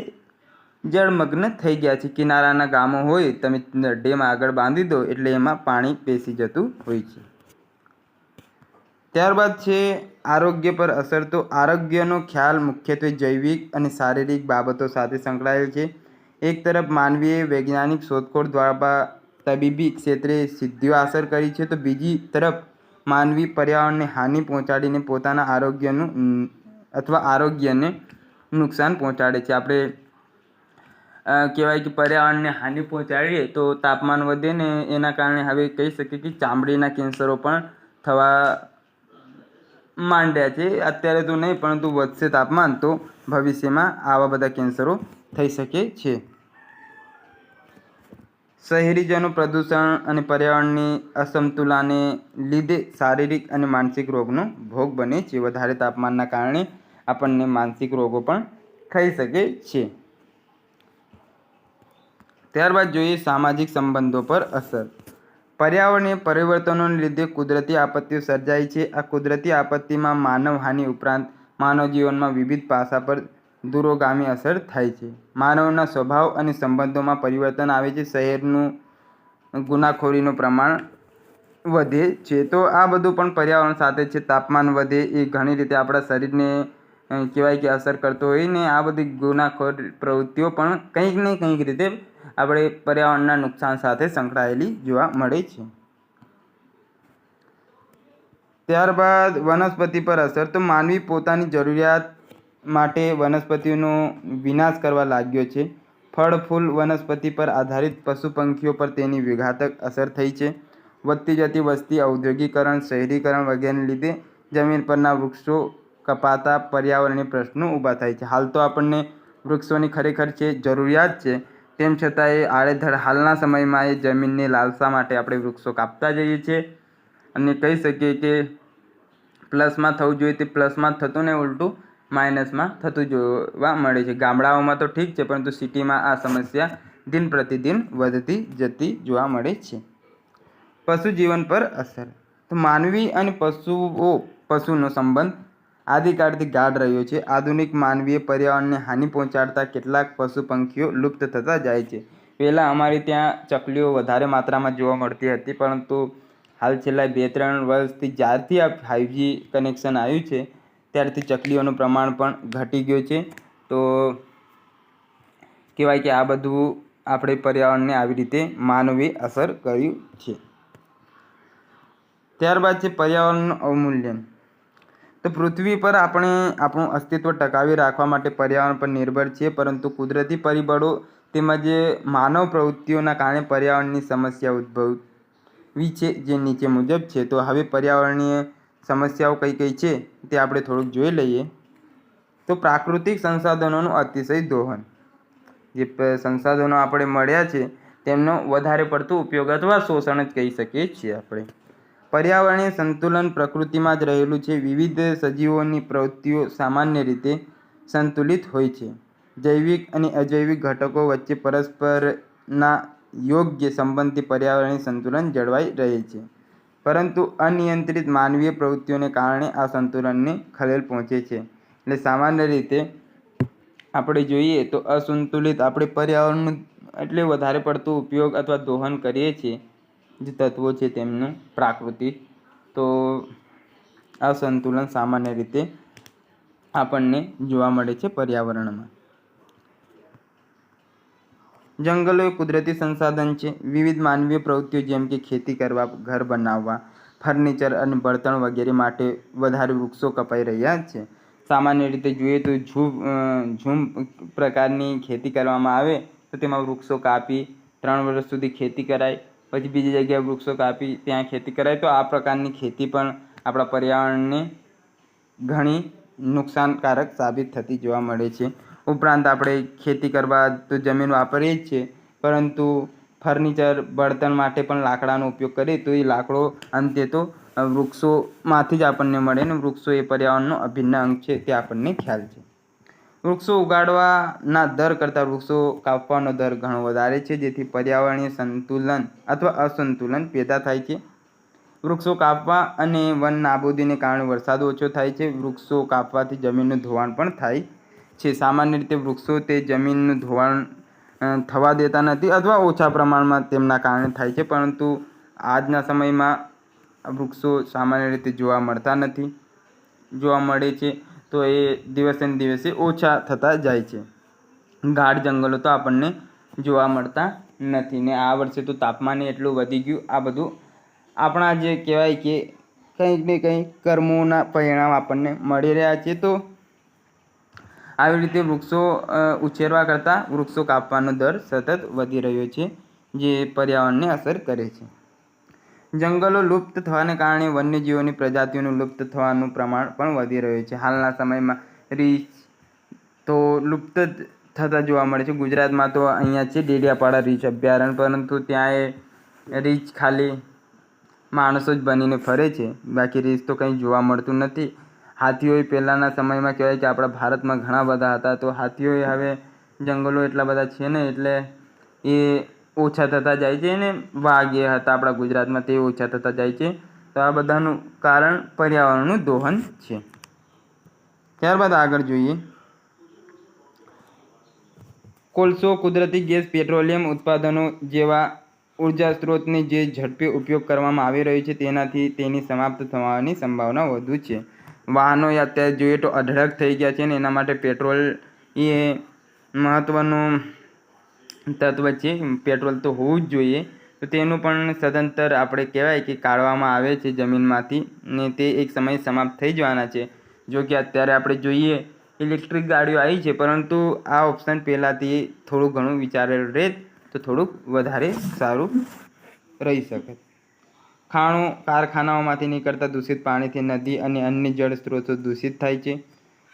જળમગ્ન થઈ ગયા છે. કિનારાના ગામો હોય, તમે ડેમ આગળ બાંધી દો એટલે એમાં પાણી પેસી જતું હોય છે. ત્યારબાદ છે આરોગ્ય પર અસર. તો આરોગ્યનો ખ્યાલ મુખ્યત્વે જૈવિક અને શારીરિક બાબતો સાથે સંકળાયેલ છે. એક તરફ માનવીય વૈજ્ઞાનિક શોધખોળ દ્વારા તબીબી ક્ષેત્રે સિદ્ધિઓ હાંસલ કરી છે, તો બીજી તરફ માનવી પર્યાવરણને હાનિ પહોંચાડીને પોતાના આરોગ્યને નુકસાન પહોંચાડે છે. આપણે કહેવાય કે પર્યાવરણને હાનિ પહોંચાડીએ તો તાપમાન વધે ને એના કારણે હવે કહી શકીએ કે ચામડીના કેન્સરો પણ થવા માંડ્યા છે. અત્યારે તો નહીં, પરંતુ વધશે તાપમાન તો ભવિષ્યમાં આવા બધા કેન્સરો થઈ શકે છે. શહેરીજનો પ્રદૂષણ અને પર્યાવરણની અસમતુલાને લીધે શારીરિક અને માનસિક રોગનો ભોગ બને છે. વધારે તાપમાનના કારણે આપણને માનસિક રોગો પણ થઈ શકે છે. ત્યારબાદ જોઈએ સામાજિક સંબંધો પર અસર. પર્યાવરણીય પરિવર્તનોને લીધે કુદરતી આપત્તિઓ સર્જાય છે. આ કુદરતી આપત્તિમાં માનવહાનિ ઉપરાંત માનવ જીવનમાં વિવિધ પાસા પર દૂરોગામી અસર થાય છે. માનવના સ્વભાવ અને સંબંધોમાં પરિવર્તન આવે છે. શહેરનું ગુનાખોરીનું પ્રમાણ વધે છે. તો આ બધું પણ પર્યાવરણ સાથે છે. તાપમાન વધે એ ઘણી રીતે આપણા શરીરને કહેવાય કે અસર કરતો હોય ને આ બધી ગુનાખોર પ્રવૃત્તિઓ પણ કંઈક ને કંઈક રીતે આપણે પર્યાવરણના નુકસાન સાથે સંકળાયેલી જોવા મળે છે. ત્યારબાદ વનસ્પતિ પર અસર. તો માનવી પોતાની જરૂરિયાત માટે વનસ્પતિઓનો વિનાશ કરવા લાગ્યો છે. ફળ ફૂલ વનસ્પતિ પર આધારિત પશુ પંખીઓ પર તેની વિઘાતક અસર થઈ છે. વધતી જતી વસ્તી, ઔદ્યોગિકરણ, શહેરીકરણ વગેરેને લીધે જમીન પરના વૃક્ષો કપાતા પર્યાવરણીય પ્રશ્નો ઊભા થાય છે. હાલ તો આપણને વૃક્ષોની ખરેખર છે જરૂરિયાત છે, તેમ છતાં એ આડેધડ હાલના સમયમાં એ જમીનની લાલસા માટે આપણે વૃક્ષો કાપતા જઈએ છીએ અને કહી શકીએ કે પ્લસમાં થવું જોઈએ તે પ્લસમાં થતું ને ઉલટું માઇનસમાં થતું જોવા મળે છે. ગામડાઓમાં તો ઠીક છે, પરંતુ સિટીમાં આ સમસ્યા દિન પ્રતિદિન વધતી જતી જોવા મળે છે. પશુ જીવન પર અસર. તો માનવી અને પશુનો સંબંધ આદિકાળથી ગાઢ રહ્યો છે. આધુનિક માનવીય પર્યાવરણને હાનિ પહોંચાડતા કેટલાક પશુ પંખીઓ લુપ્ત થતા જાય છે. પહેલાં અમારી ત્યાં ચકલીઓ વધારે માત્રામાં જોવા મળતી હતી, પરંતુ હાલ છેલ્લા 2-3 વર્ષથી જ્યારથી આ 5G કનેક્શન આવ્યું છે ત્યારથી ચકલીઓનું પ્રમાણ પણ ઘટી ગયું છે. તો કહેવાય કે આ બધું આપણે પર્યાવરણને આવી રીતે માનવીએ અસર કર્યું છે. ત્યારબાદ છે પર્યાવરણનું અવમૂલ્યન. તો પૃથ્વી પર આપણે આપણું અસ્તિત્વ ટકાવી રાખવા માટે પર્યાવરણ પર નિર્ભર છીએ, પરંતુ કુદરતી પરિબળો તેમજ માનવ પ્રવૃત્તિઓના કારણે પર્યાવરણની સમસ્યા ઉદ્ભવી છે, જે નીચે મુજબ છે. તો હવે પર્યાવરણીય સમસ્યાઓ કઈ કઈ છે તે આપણે થોડુંક જોઈ લઈએ. તો પ્રાકૃતિક સંસાધનોનું અતિશય દોહન. જે સંસાધનો આપણે મળ્યા છે તેમનો વધારે પડતો ઉપયોગ અથવા શોષણ જ કહી શકીએ છીએ આપણે. પર્યાવરણીય સંતુલન પ્રકૃતિમાં જ રહેલું છે. વિવિધ સજીવોની પ્રવૃત્તિઓ સામાન્ય રીતે સંતુલિત હોય છે. જૈવિક અને અજૈવિક ઘટકો વચ્ચે પરસ્પરના યોગ્ય સંબંધથી પર્યાવરણીય સંતુલન જળવાઈ રહે છે, પરંતુ અનિયંત્રિત માનવીય પ્રવૃત્તિઓને કારણે આ સંતુલનને ખલેલ પહોંચે છે. એટલે સામાન્ય રીતે આપણે જોઈએ તો અસંતુલિત આપણે પર્યાવરણનું એટલે વધારે પડતો ઉપયોગ અથવા દોહન કરીએ છીએ જે તત્વો છે તેમનું પ્રાકૃતિક, તો અસંતુલન સામાન્ય રીતે આપણને જોવા મળે છે પર્યાવરણમાં. જંગલો એ કુદરતી સંસાધન છે. વિવિધ માનવીય પ્રવૃત્તિઓ જેમ કે ખેતી કરવા, ઘર બનાવવા, ફર્નિચર અને બળતણ વગેરે માટે વધારે વૃક્ષો કપાઈ રહ્યા છે. સામાન્ય રીતે જોઈએ તો ઝૂમ પ્રકારની ખેતી કરવામાં આવે તો તેમાં વૃક્ષો કાપી 3 વર્ષ સુધી ખેતી કરાય, પછી બીજી જગ્યાએ વૃક્ષો કાપી ત્યાં ખેતી કરાય. તો આ પ્રકારની ખેતી પણ આપણા પર્યાવરણને ઘણી નુકસાનકારક સાબિત થતી જોવા મળે છે. ઉપરાંત આપણે ખેતી કરવા તો જમીન વાપરીએ જ છીએ, પરંતુ ફર્નિચર, બળતણ માટે પણ લાકડાનો ઉપયોગ કરીએ તો એ લાકડો અંતે તો વૃક્ષોમાંથી જ આપણને મળે ને વૃક્ષો એ પર્યાવરણનો અભિન્ન અંગ છે તે આપણને ખ્યાલ છે. વૃક્ષો ઉગાડવાના દર કરતાં વૃક્ષો કાપવાનો દર ઘણો વધારે છે, જેથી પર્યાવરણીય સંતુલન અથવા અસંતુલન પેદા થાય છે. વૃક્ષો કાપવા અને વન નાબૂદીને કારણે વરસાદ ઓછો થાય છે. વૃક્ષો કાપવાથી જમીનનું ધોવાણ પણ થાય છે. સામાન્ય રીતે વૃક્ષો તે જમીનનું ધોવાણ થવા દેતા નથી અથવા ઓછા પ્રમાણમાં તેમના કારણે થાય છે, પરંતુ આજના સમયમાં વૃક્ષો સામાન્ય રીતે જોવા મળતા નથી. જોવા મળે છે તો એ દિવસે ને દિવસે ઓછા થતા જાય છે. ગાઢ જંગલો તો આપણને જોવા મળતા નથી ને આ વર્ષે તો તાપમાન એટલું વધી ગયું. આ બધું આપણા જે કહેવાય કે કંઈક ને કંઈક કર્મોના પરિણામ આપણને મળી રહ્યા છે. તો આવી રીતે વૃક્ષો ઉછેરવા કરતાં વૃક્ષો કાપવાનો દર સતત વધી રહ્યો છે, જે પર્યાવરણને અસર કરે છે. જંગલો લુપ્ત થવાને કારણે વન્યજીવોની પ્રજાતિઓનું લુપ્ત થવાનું પ્રમાણ પણ વધી રહ્યું છે. હાલના સમયમાં રીંછ તો લુપ્ત જ થતા જોવા મળે છે. ગુજરાતમાં તો અહીંયા છે ડેડિયાપાડા રીંછ અભયારણ્ય, પરંતુ ત્યાં એ રીંછ ખાલી માણસો જ બનીને ફરે છે, બાકી રીંછ તો કંઈ જોવા મળતું નથી. હાથીઓ પહેલાંના સમયમાં કહેવાય કે આપણા ભારતમાં ઘણા બધા હતા, તો હાથીઓ હવે જંગલો એટલા બધા છે ને એટલે એ ઓછા થતા જાય છે ને વાઘ એ હતા આપણા ગુજરાતમાં તે ઓછા થતા જાય છે. તો આ બધાનું કારણ પર્યાવરણનું દોહન છે. ત્યારબાદ આગળ જોઈએ કોલસો, કુદરતી ગેસ, પેટ્રોલિયમ ઉત્પાદનો જેવા ઉર્જા સ્ત્રોતને જે ઝડપી ઉપયોગ કરવામાં આવી રહ્યો છે તેનાથી તેની સમાપ્ત થવાની સંભાવના વધુ છે. વાહનો અત્યારે જોઈએ તો અઢળક થઈ ગયા છે ને એના માટે પેટ્રોલ એ મહત્ત્વનું તત્વ છે. પેટ્રોલ તો હોવું જ જોઈએ. તો તેનું પણ સદંતર આપણે કહેવાય કે કાઢવામાં આવે છે જમીનમાંથી ને તે એક સમયે સમાપ્ત થઈ જવાના છે. જો કે અત્યારે આપણે જોઈએ ઇલેક્ટ્રિક ગાડીઓ આવી છે, પરંતુ આ ઓપ્શન પહેલાંથી થોડું ઘણું વિચારેલું રહે તો થોડુંક વધારે સારું રહી શકે. ખાણો કારખાનાઓમાંથી નીકળતા દૂષિત પાણીથી નદી અને અન્ય જળ સ્ત્રોતો દૂષિત થાય છે.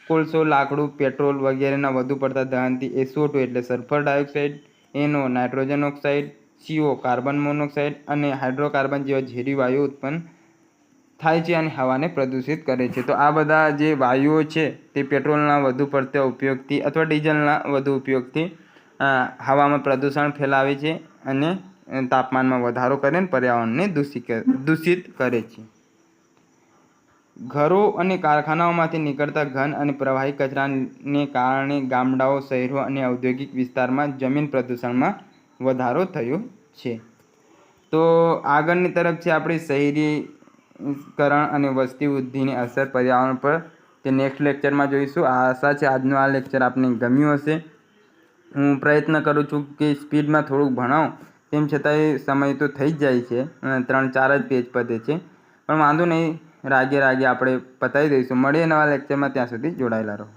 કોલસો, લાકડું, પેટ્રોલ વગેરેના વધુ પડતા દહનથી SO2 એટલે sulphur dioxide, NO nitrogen oxide, CO carbon monoxide અને હાઇડ્રોકાર્બન જેવા ઝેરી વાયુઓ ઉત્પન્ન થાય છે અને હવાને પ્રદૂષિત કરે છે. તો આ બધા જે વાયુઓ છે તે પેટ્રોલના વધુ પડતા ઉપયોગથી અથવા ડીઝલના વધુ ઉપયોગથી હવામાં પ્રદૂષણ ફેલાવે છે અને તાપમાનમાં વધારો કરે અને પર્યાવરણને દૂષિત કરે છે. ઘરો અને કારખાનાઓમાંથી નીકળતા ઘન અને પ્રવાહી કચરાને કારણે ગામડાઓ, શહેરો અને ઔદ્યોગિક વિસ્તારમાં જમીન પ્રદૂષણમાં વધારો થયો છે. તો આગળની તરફ છે આપણી શહેરીકરણ અને વસ્તી વૃદ્ધિની અસર પર્યાવરણ પર, તે નેક્સ્ટ લેક્ચરમાં જોઈશું. આશા છે આજનું આ લેક્ચર આપને ગમ્યું હશે. હું પ્રયત્ન કરું છું કે સ્પીડમાં થોડુંક ભણાવું, તેમ છતાંય સમય તો થઈ જ જાય છે, 3-4 જ પેજ પતે છે, પણ વાંધો નહીં, રાગે આપણે પતાવી દઈશું. મળીએ નવા લેક્ચરમાં, ત્યાં સુધી જોડાયેલા રહો.